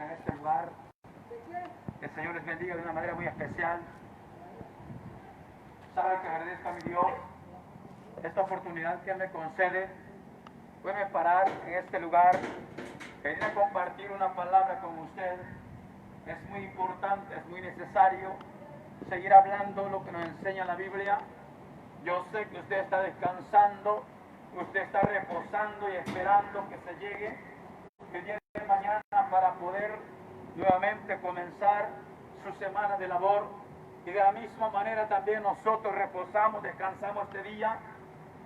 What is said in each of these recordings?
encuentran en este lugar. Que el Señor les bendiga de una manera muy especial. Saben que agradezco a mi Dios esta oportunidad que Él me concede. Puede parar en este lugar, venir a compartir una palabra con usted. Es muy importante, es muy necesario seguir hablando lo que nos enseña la Biblia. Yo sé que usted está descansando, usted está reposando y esperando que se llegue el día de mañana para poder nuevamente comenzar su semana de labor. Y de la misma manera también nosotros reposamos, descansamos este día,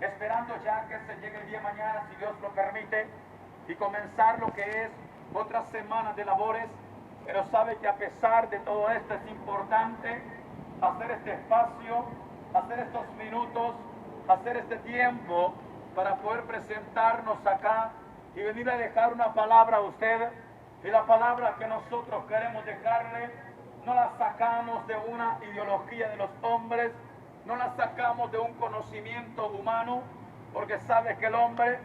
esperando ya que se llegue el día de mañana, si Dios lo permite, y comenzar lo que es otra semana de labores. Pero sabe que a pesar de todo esto es importante hacer este espacio, hacer estos minutos, hacer este tiempo para poder presentarnos acá y venir a dejar una palabra a usted. Y la palabra que nosotros queremos dejarle no la sacamos de una ideología de los hombres, no la sacamos de un conocimiento humano, porque sabe que el hombre,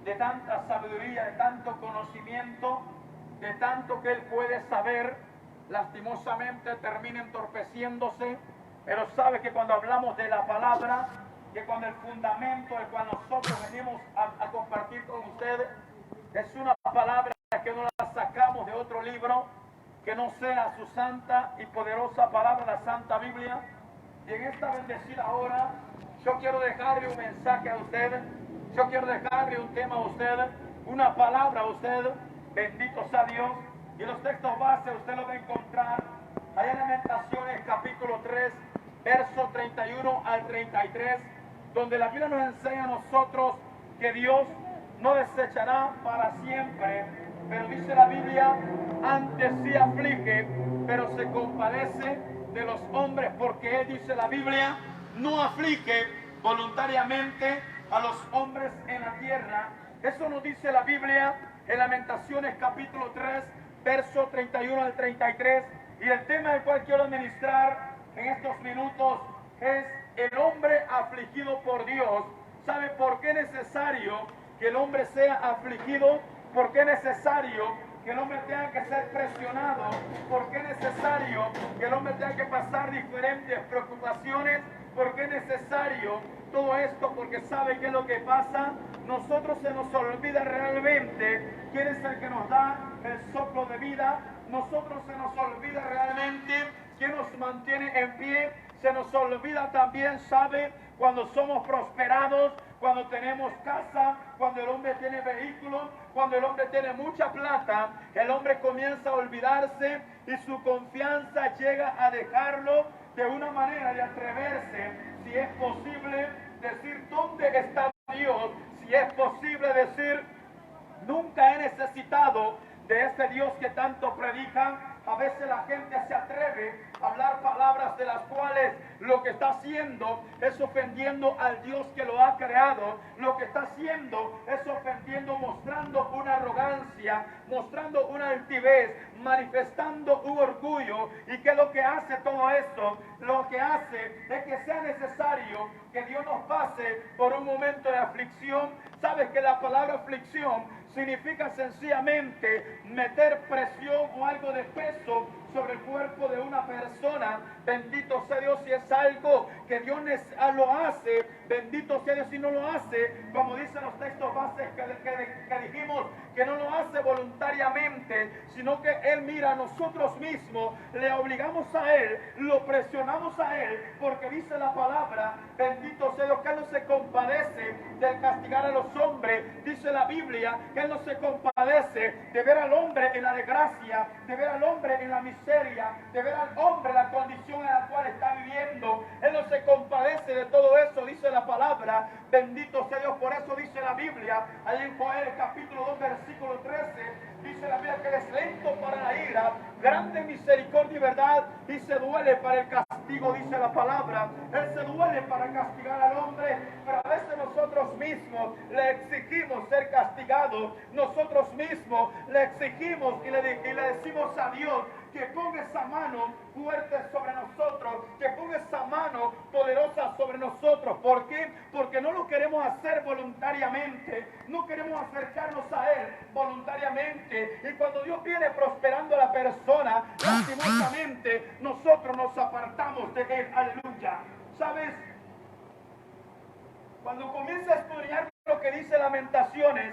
de tanta sabiduría, de tanto conocimiento, de tanto que él puede saber, lastimosamente termina entorpeciéndose. Pero sabe que cuando hablamos de la palabra, que cuando el fundamento del cual nosotros venimos a compartir con ustedes, es una palabra que no la sacamos de otro libro, que no sea su santa y poderosa palabra, la Santa Biblia. Y en esta bendecida hora, yo quiero dejarle un mensaje a usted, yo quiero dejarle un tema a usted, una palabra a usted. Bendito sea Dios. Y los textos base usted lo va a encontrar allá en Lamentaciones capítulo 3, verso 31 al 33, donde la Biblia nos enseña a nosotros que Dios no desechará para siempre, pero dice la Biblia, antes sí aflige, pero se compadece de los hombres, porque Él, dice la Biblia, no aflige voluntariamente a los hombres en la tierra. Eso nos dice la Biblia en Lamentaciones capítulo 3, verso 31 al 33, y el tema del cual quiero ministrar en estos minutos es el hombre afligido por Dios. ¿Sabe por qué es necesario que el hombre sea afligido? ¿Por qué es necesario que el hombre tenga que ser presionado? ¿Por qué es necesario que el hombre tenga que pasar diferentes preocupaciones? ¿Por qué es necesario todo esto? Porque sabe qué es lo que pasa. Nosotros se nos olvida realmente quién es el que nos da el soplo de vida. Nosotros se nos olvida realmente quién nos mantiene en pie. Se nos olvida también, sabe, cuando somos prosperados, cuando tenemos casa, cuando el hombre tiene vehículos, cuando el hombre tiene mucha plata, el hombre comienza a olvidarse y su confianza llega a dejarlo de una manera de atreverse, si es posible, decir dónde está Dios, si es posible decir nunca he necesitado de ese Dios que tanto predican. A veces la gente se atreve a hablar palabras de las cuales lo que está haciendo es ofendiendo al Dios que lo ha creado. Lo que está haciendo es ofendiendo, mostrando una arrogancia, mostrando una altivez, manifestando un orgullo. ¿Y qué es lo que hace todo esto? Lo que hace es que sea necesario que Dios nos pase por un momento de aflicción. ¿Sabes que la palabra aflicción significa sencillamente meter presión o algo de peso sobre el cuerpo de una persona? Bendito sea Dios si es algo que Dios lo hace. Bendito sea Dios si no lo hace, como dicen los textos bases que dijimos, que no lo hace voluntariamente, sino que Él mira a nosotros mismos, le obligamos a Él, lo presionamos a Él, porque dice la palabra, bendito sea Dios, que Él no se compadece del castigar a los hombres. Dice la Biblia que Él no se compadece de ver al hombre en la desgracia, de ver al hombre en la miseria, de ver al hombre en la condición en la cual está viviendo. Él no se compadece de todo eso, dice la palabra. Bendito sea Dios. Por eso dice la Biblia, ahí en Joel capítulo 2 versículo 13, dice Biblia que Él es lento para la ira, grande en misericordia y verdad, y se duele para el castigo castigo, dice la palabra. Él se duele para castigar al hombre, pero a veces nosotros mismos le exigimos ser castigados. Nosotros mismos le exigimos y le decimos a Dios que ponga esa mano fuerte sobre nosotros, que ponga esa mano poderosa sobre nosotros. ¿Por qué? Porque no lo queremos hacer voluntariamente, no queremos acercarnos a Él voluntariamente. Y cuando Dios viene prosperando a la persona, lastimosamente nosotros nos apartamos de Él. Aleluya. ¿Sabes? Cuando comienzas a estudiar lo que dice Lamentaciones,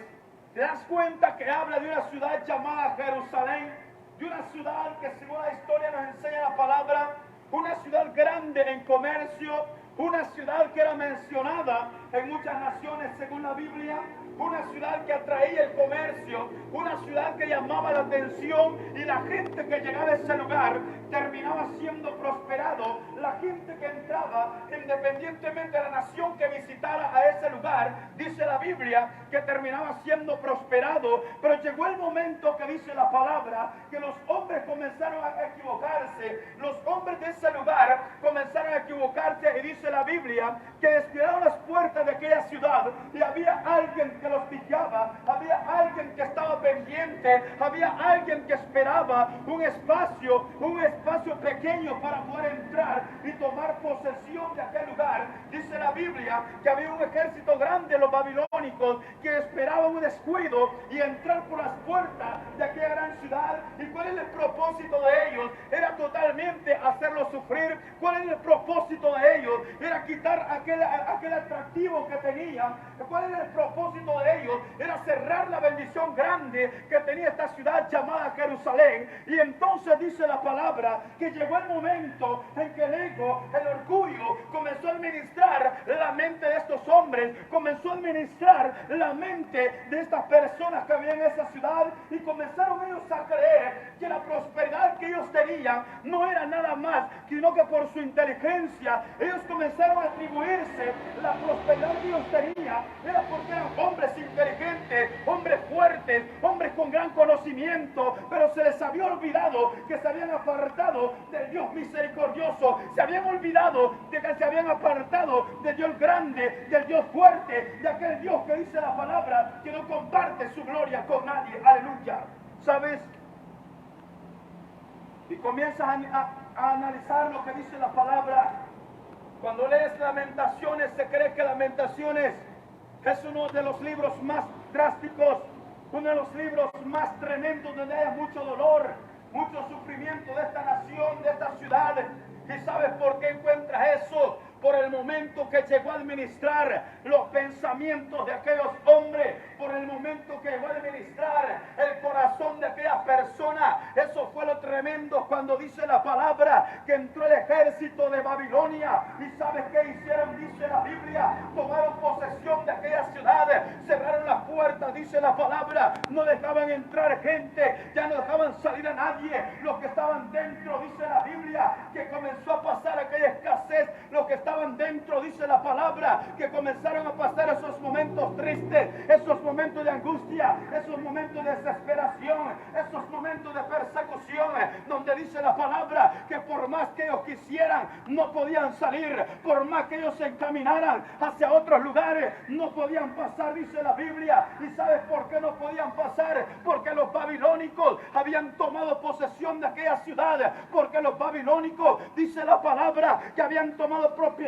te das cuenta que habla de una ciudad llamada Jerusalén, de una ciudad que según la historia nos enseña la palabra, una ciudad grande en comercio, una ciudad que era mencionada en muchas naciones según la Biblia, una ciudad que atraía el comercio, una ciudad que llamaba la atención, y la gente que llegaba a ese lugar terminaba siendo prosperado. La gente que entraba, independientemente de la nación que visitara a ese lugar, dice la Biblia que terminaba siendo prosperado. Pero llegó el momento que dice la palabra que los hombres comenzaron a equivocarse, los hombres de ese lugar comenzaron a equivocarse, y dice la Biblia que descuidaron las puertas de aquella ciudad, y había alguien que los vigilaba, había alguien que estaba pendiente, había alguien que esperaba un espacio pequeño para poder entrar y tomar posesión de aquel lugar. Dice la Biblia que había un ejército grande de los babilónicos que esperaban un descuido y entrar por las puertas de aquella gran ciudad. ¿Y cuál es el propósito de ellos? Era totalmente hacerlos sufrir. ¿Cuál era el propósito de ellos? Era quitar aquel atractivo que tenían. ¿Cuál era el propósito de ellos? Era cerrar la bendición grande que tenía esta ciudad llamada Jerusalén. Y entonces dice la palabra que llegó el momento en que el ego, el orgullo, comenzó a administrar la mente de estos hombres, comenzó a administrar la mente de estas personas que había en esa ciudad, y comenzaron ellos a creer que la prosperidad que ellos tenían no era nada más sino que por su inteligencia. Ellos comenzaron a atribuirse la prosperidad que ellos tenían era porque eran hombres inteligentes, hombres fuertes, hombres con gran conocimiento, pero se les había olvidado que se habían apartado del Dios misericordioso, se habían olvidado de que se habían apartado del Dios grande, del Dios fuerte, de aquel Dios que dice la palabra que no comparte su gloria con nadie. Aleluya. ¿Sabes? Y comienzas a analizar lo que dice la palabra. Cuando lees Lamentaciones, se cree que Lamentaciones es uno de los libros más drásticos, uno de los libros más tremendos, donde hay mucho dolor, mucho sufrimiento de esta nación, de esta ciudad. ¿Y sabes por qué encuentras eso? Por el momento que llegó a administrar los pensamientos de aquellos hombres, por el momento que llegó a administrar el corazón de aquella persona. Eso fue lo tremendo cuando dice la palabra que entró el ejército de Babilonia. ¿Y sabes qué hicieron? Dice la Biblia, tomaron posesión de aquella ciudad, cerraron las puertas, dice la palabra, no dejaban entrar gente, ya no dejaban salir a nadie. Los que estaban dentro, dice la Biblia, que comenzó a pasar aquella escasez, los que estaban dentro, dice la palabra, que comenzaron a pasar esos momentos tristes, esos momentos de angustia, esos momentos de desesperación, esos momentos de persecución, donde dice la palabra que por más que ellos quisieran, no podían salir, por más que ellos se encaminaran hacia otros lugares, no podían pasar, dice la Biblia. ¿Y sabes por qué no podían pasar? Porque los babilónicos habían tomado posesión de aquella ciudad, porque los babilónicos, dice la palabra, que habían tomado propiedad,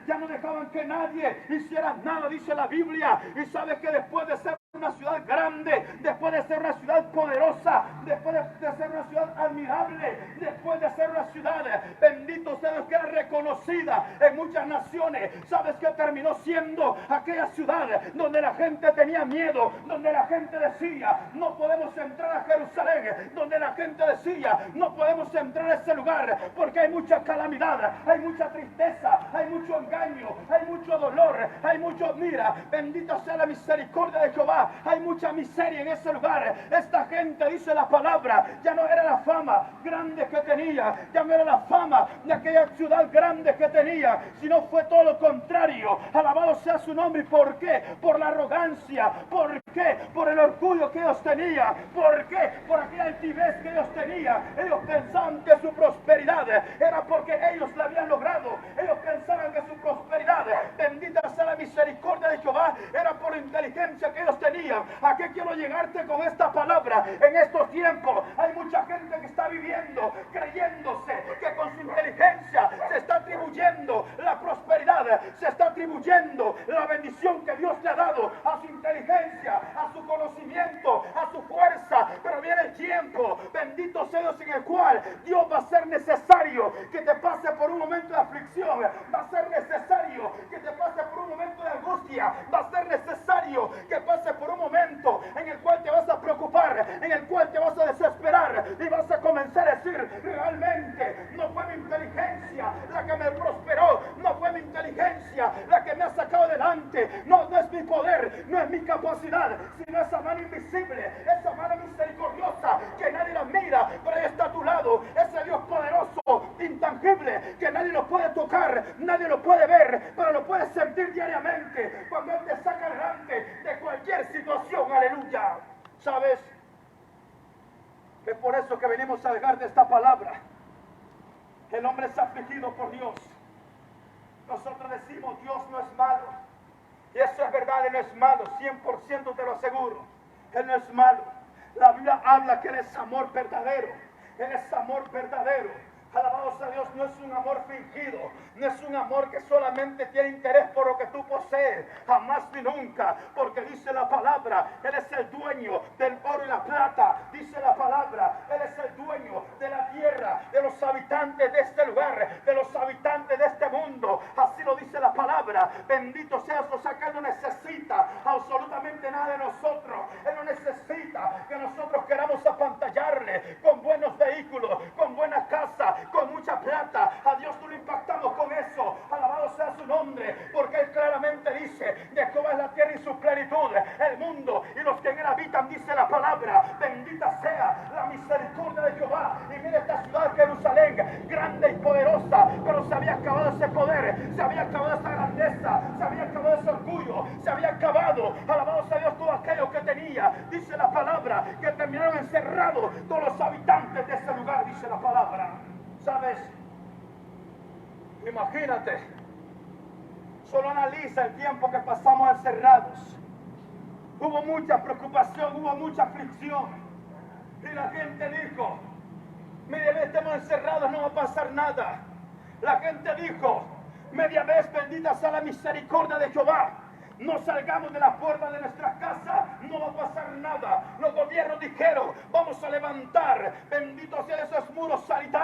ya no dejaban que nadie hiciera nada, dice la Biblia. Y sabes que después de ser una ciudad grande, después de ser una ciudad poderosa, después de ser una ciudad admirable, después de ser una ciudad, bendito sea Dios, que era reconocida en muchas naciones, ¿sabes qué terminó siendo? Aquella ciudad donde la gente tenía miedo, donde la gente decía, no podemos entrar a Jerusalén, donde la gente decía, no podemos entrar a ese lugar porque hay mucha calamidad, hay mucha tristeza, hay mucho engaño, hay mucho dolor, hay mucho, mira, bendita sea la misericordia de Jehová, hay mucha miseria en ese lugar. Esta gente, dice la palabra, ya no era la fama grande que tenía, ya no era la fama de aquella ciudad grande que tenía, sino fue todo lo contrario. Alabado sea su nombre. ¿Por qué? Por la arrogancia, por ¿Qué? Por el orgullo que ellos tenían. ¿Por qué? Por aquella altivez que ellos tenían. Ellos pensaban que su prosperidad era porque ellos la habían logrado. Ellos pensaban que su prosperidad, bendita sea la misericordia de Jehová, era por la inteligencia que ellos tenían. ¿A qué quiero llegarte con esta palabra? En estos tiempos hay mucha gente que está viviendo creyéndose que con su inteligencia se está atribuyendo la prosperidad, se está atribuyendo la bendición que Dios le ha dado a su inteligencia, a su conocimiento, a su fuerza. Pero viene el tiempo, bendito sea Dios, en el cual Dios va a ser necesario que te pase por un momento de aflicción, va a ser necesario que te pase por un momento de angustia, va a ser necesario que pase por un momento en el cual te vas a preocupar, en el cual te vas a desesperar y vas a comenzar a decir: realmente no fue mi inteligencia la que me prosperó, no fue mi inteligencia la que me ha sacado adelante, no es mi poder, no es mi capacidad, sino esa mano invisible, esa mano misericordiosa que nadie la mira, pero ahí está a tu lado, ese Dios poderoso, intangible, que nadie lo puede tocar, nadie lo puede ver, pero lo puedes sentir diariamente cuando Él te saca adelante de cualquier situación. Aleluya. ¿Sabes? Es por eso que venimos a dejarte esta palabra. El hombre es afligido por Dios. Nosotros decimos: Dios no es malo. Y eso es verdad, Él no es malo, 100% te lo aseguro. Él no es malo. La Biblia habla que Él es amor verdadero. Él es amor verdadero. Alabado sea Dios, no es un amor fingido, no es un amor que solamente tiene interés por lo que tú posees, jamás ni nunca, porque dice la palabra: Él es el dueño del oro y la plata, dice la palabra, Él es el dueño de la tierra, de los habitantes de este lugar, de los habitantes de este mundo, así lo dice la palabra. Bendito sea Dios, o sea que Él no necesita absolutamente nada de nosotros, Él no necesita que nosotros queramos apantallarle con buenos vehículos, con buena casa, con mucha plata. A Dios no lo impactamos con eso. Alabado sea su nombre, porque Él claramente dice: de Jehová es la tierra y su plenitud, el mundo y los que en él habitan, dice la palabra. Bendita sea la misericordia de Jehová. Y mira esta ciudad Jerusalén, grande y poderosa, pero se había acabado ese poder, se había acabado esa grandeza, se había acabado ese orgullo, se había acabado, alabado sea Dios, todo aquello que tenía. Dice la palabra que terminaron encerrados todos los habitantes de ese lugar, dice la palabra. ¿Sabes? Imagínate, solo analiza el tiempo que pasamos encerrados. Hubo mucha preocupación, hubo mucha aflicción. Y la gente dijo: media vez estemos encerrados, no va a pasar nada. La gente dijo: media vez, bendita sea la misericordia de Jehová, no salgamos de la puerta de nuestra casa, no va a pasar nada. Los gobiernos dijeron: vamos a levantar, bendito sea esos muros sanitarios.